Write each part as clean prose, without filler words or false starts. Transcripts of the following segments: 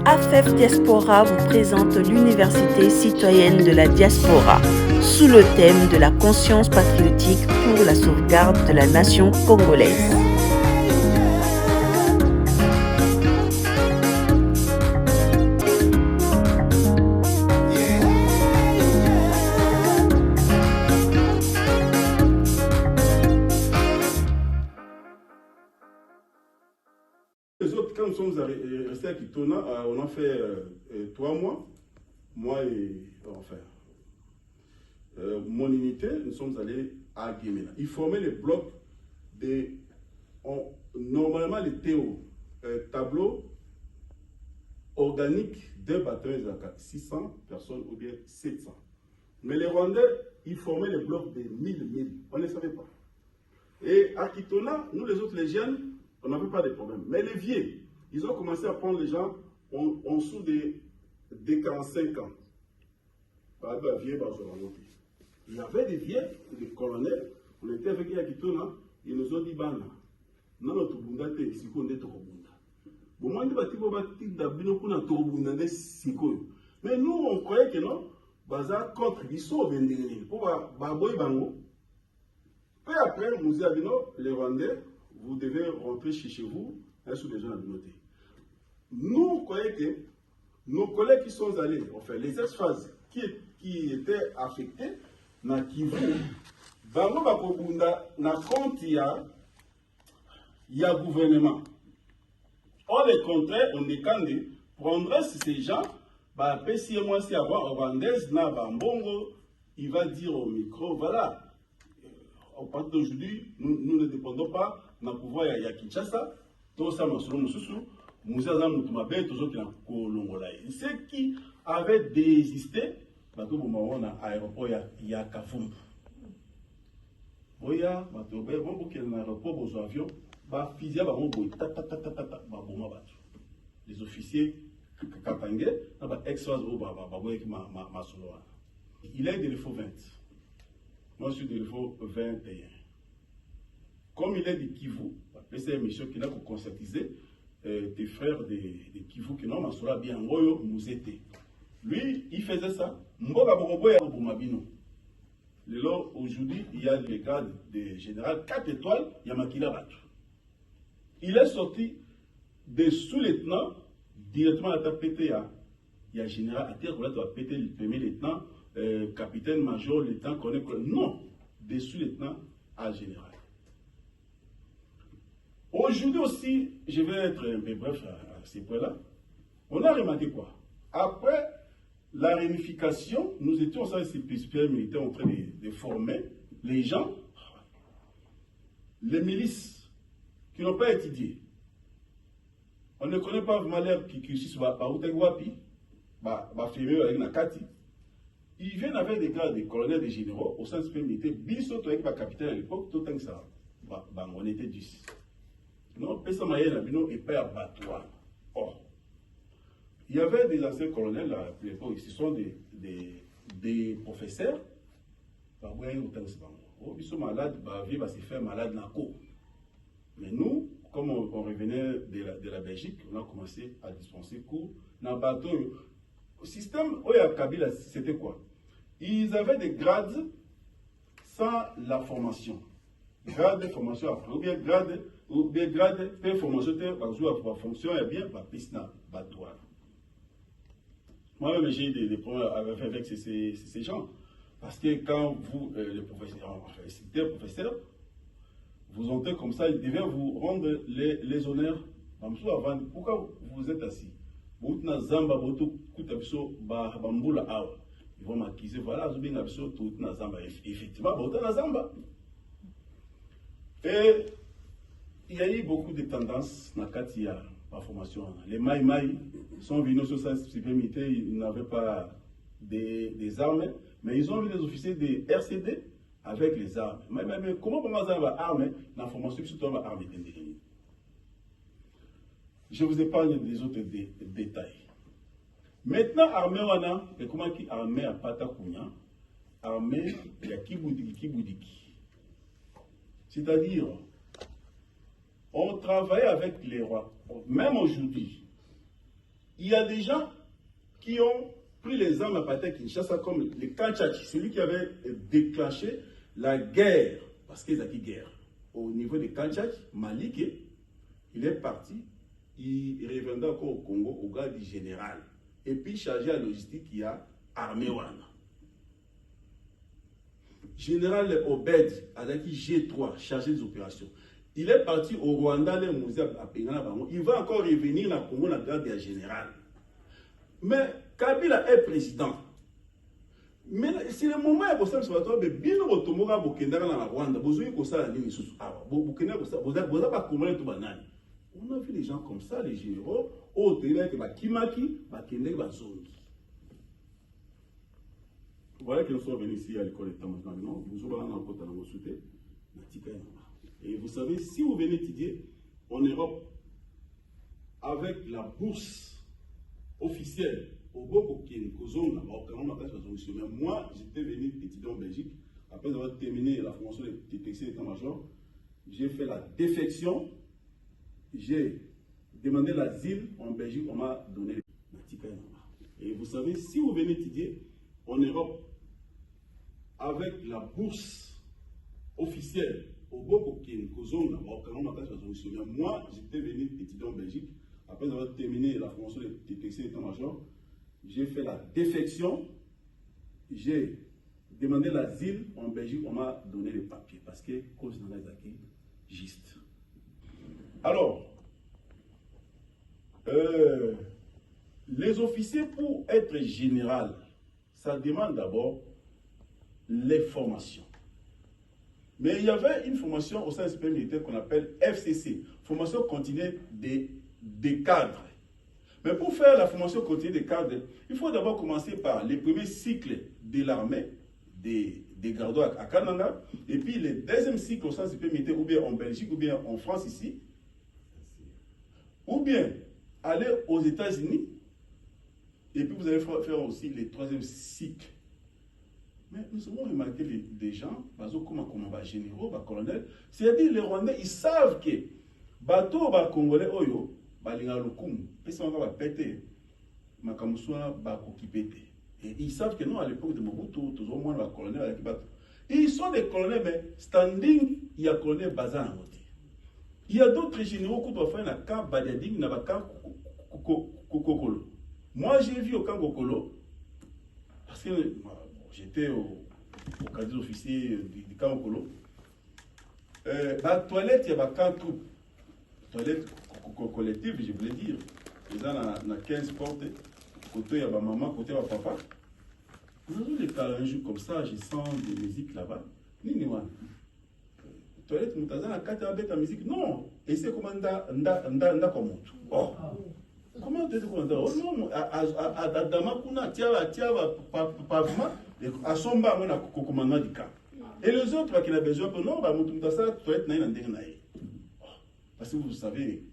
AFEF Diaspora vous présente l'Université citoyenne de la diaspora, sous le thème de la conscience patriotique pour la sauvegarde de la nation congolaise. Les autres, quand nous sommes restés à Kitona, on a fait 3 mois, moi et enfin, mon unité, nous sommes allés à Guémena. Ils formaient les blocs normalement les tableaux organiques d'un bataillon de 600 personnes ou bien 700. Mais les Rwandais, ils formaient les blocs de 1000. On ne savait pas. Et à Kitona, nous les autres, les jeunes, on n'avait pas de problème. Mais les vieux, ils ont commencé à prendre les gens en dessous des 45 ans. Il y avait des vieux, des colonels, on était avec eux à Kitona, ils nous ont dit, Bana, non, notre bunda te siko nde tokobunda. Bon, moi, mais nous, on croyait que non, baza contre, ils sont vendus. Pour baboy bango. Et après, on nous a dit non, les Rwandais, vous devez rentrer chez vous, hein, sous les gens à communauté. Nous croyons que nos collègues qui sont allés, enfin les ex-phases qui étaient affectés, na Kivu, bango bakobunda na compte ya gouvernement. On les comptait, on décandait, prendrait ces gens, bah si moi si avant rwandaise na bambongo, il va dire au micro, voilà. Au partir d'aujourd'hui, nous ne dépendons pas du pouvoir de Kinshasa. Tout ça, ceux qui avaient désisté, l'aéroport il y a Kafum. Les officiers, il est de l'IFO 20. Moi, je suis de l'IFO 21. Comme il est de Kivu, c'est une mission qui n'a que conscientiser des frères de Kivu qui n'ont pas bien Ngoyo Mouzete. Lui, il faisait ça. Aujourd'hui, il y a le grade de général 4 étoiles, Yamakila Batu. Il est sorti de sous-lieutenant directement à la pété. Il y a général à terre, on doit péter le premier lieutenant. Capitaine, major, lieutenant, colonel, non, des sous-lieutenants à général. Aujourd'hui aussi, je vais être un peu bref à ces points-là. On a remarqué quoi? Après la réunification, nous étions sans ces supérieurs militaires en train de former les gens, les milices qui n'ont pas étudié. On ne connaît pas Malher qui soit à Outegwapi, avec Nakati. Ils viennent avec des gars, des colonels, des généraux, au sein de militaire, Bissot avec ma capitaine à l'époque, tout le ça. On était 10. Non, Pesamayen Abino et Père Batois. Or, il y avait des anciens colonels à l'époque, ce sont des professeurs. Ils sont malades, ils vont se faire malade dans la cour. Mais nous, comme on revenait de la Belgique, on a commencé à dispenser cours dans le bateau. Le système, Kabila, c'était quoi? Ils avaient des grades sans la formation. Grade de formation après, ou bien grade de formation, la fonction est bien, moi-même, j'ai des problèmes avec ces gens. Parce que quand vous, les professeurs, vous entrez comme ça, ils devaient vous rendre les honneurs. Pourquoi vous êtes assis? Ils vont m'accuser, voilà, effectivement, et il y a eu beaucoup de tendances dans la formation. Les Maï sont venus sur cette supériorité, ils n'avaient pas des armes, mais ils ont vu des officiers de RCD avec les armes. Mais comment on va avoir armes dans la formation, surtout on va armer? Je vous épargne des autres détails. Maintenant, armée wana, et comment qui armée à Patakunya, armée à Kiboudiki. C'est-à-dire, on travaille avec les rois. Même aujourd'hui, il y a des gens qui ont pris les armes à partir de Kinshasa comme le Kanchachi, celui qui avait déclenché la guerre, parce qu'ils ont dit guerre. Au niveau de Kanchachi, Malik, il est parti, il reviendra encore au Congo, au gars du général. Et puis chargé à la logistique, il y a armée Wana. Général Obed, avec G3, chargé des opérations. Il est parti au Rwanda, le musée à Pengana. Il va encore revenir dans le Congo, la garde du général. Mais Kabila est président. Mais c'est le moment où vous avez bien Rotomora Bokenda dans la Rwanda. Vous avez ça la ligne sous. Vous n'avez pas comment tout banane. On a vu les gens comme ça, les généraux, au télé, qui Kimaki, Bakende, Bazongi. Voilà que nous sommes venus ici à l'école de maintenant. Nous sommes allés en côte à la Mosouté. Et vous savez, si vous venez étudier en Europe avec la bourse officielle, au Boko Kozonga, mais moi, j'étais venu étudier en Belgique. Après avoir terminé la formation de détection d'état-major, j'ai fait la défection. J'ai demandé l'asile en Belgique, on m'a donné le. Et vous savez, si vous venez étudier en Europe avec la bourse officielle, au Boko Kozonga, mais moi, j'étais venu étudier en Belgique. Après avoir terminé la formation de détection d'état-major, j'ai fait la défection. J'ai demandé l'asile en Belgique, on m'a donné les papiers parce que cause dans les acquis, juste. Alors, les officiers, pour être général, ça demande d'abord les formations. Mais il y avait une formation au sein du système militaire qu'on appelle FCC, formation continue des cadres. Mais pour faire la formation continue des cadres, il faut d'abord commencer par les premiers cycles de l'armée, des gardes à Kananga, et puis le deuxième cycle au sein du système militaire, ou bien en Belgique, ou bien en France ici, ou bien aller aux États-Unis, et puis vous allez faire aussi le troisième cycle. Mais nous avons remarqué des gens, comme généraux, colonels, c'est-à-dire les Rwandais, ils savent que bateau congolais oyo balinga lokumu pesa on va péter makamuswa bakokipete. Et ils savent que non, à l'époque de Mobutu, tous au moins les colonels avec bateau. Ils sont des colonels, mais standing, il y a colonel bazan à côté. Il y a d'autres généraux qui doivent faire la camp Badiading, na camp Kokolo. Moi, j'ai vu au camp Kokolo, parce que j'étais au cadre officier du camp Kokolo. La toilette, il y a un camp troupe. Toilette collective, je voulais dire. Ils ont 15 portes. Côté, il y a ma maman, côté, il y a papa. Nous avons les cas un jour comme ça, je sens des musiques là-bas. Niniwa. Toilette, nous avons la carte à musique. Non. Et c'est comment nda comme oh. Comment tu dis comment oh non, à Damakuna, tiava, pavement, à Somba, on a commandement du camp. Et les autres qui ont besoin, non, bah, nous ça, toilette, n'a parce que vous savez,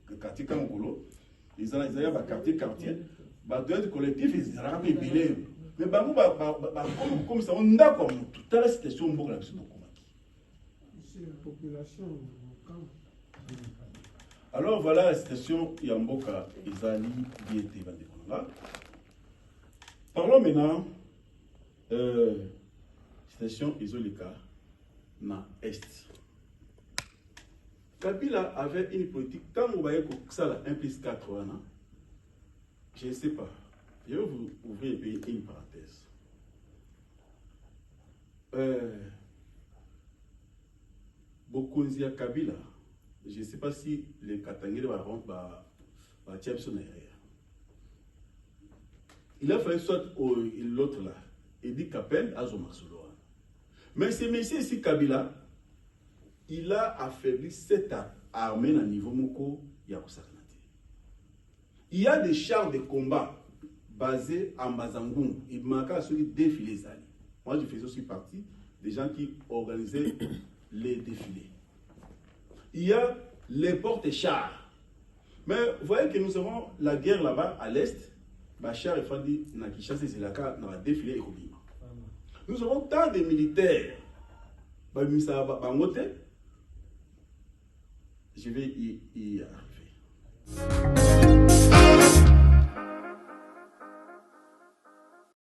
le quartier Kangolo, ils ont un quartier, bah, toilette collective, ils ont un peu belé. Mais bah, comme ça, on a comme toute la situation, on a la c'est la population. Alors voilà la situation Yamboka Ezali Diété Bandekona. Parlons maintenant situation Izolika na Est. Kabila avait une politique, quand vous voyez que ça là 1 plus 4 ans, je ne sais pas. Je vais vous ouvrir une parenthèse. Bokonzia Kabila, je ne sais pas si les Katangés vont tirer son derrière. Il a fallu soit l'autre là, Edi Kapel, Azomarsoloa. Mais ce monsieur ici, Kabila, il a affaibli cette armée à niveau Moko Yakusakanate. Il y a des chars de combat basés à Mazangoum. Il manque à celui défilés Zali. Moi, je faisais aussi partie des gens qui organisaient les défilés. Il y a les porte-chars. Mais vous voyez que nous avons la guerre là-bas à l'est. Bachar et Fadi Nakishase Zelaka dans la défilé et Robima. Nous avons tant de militaires. Je vais y arriver.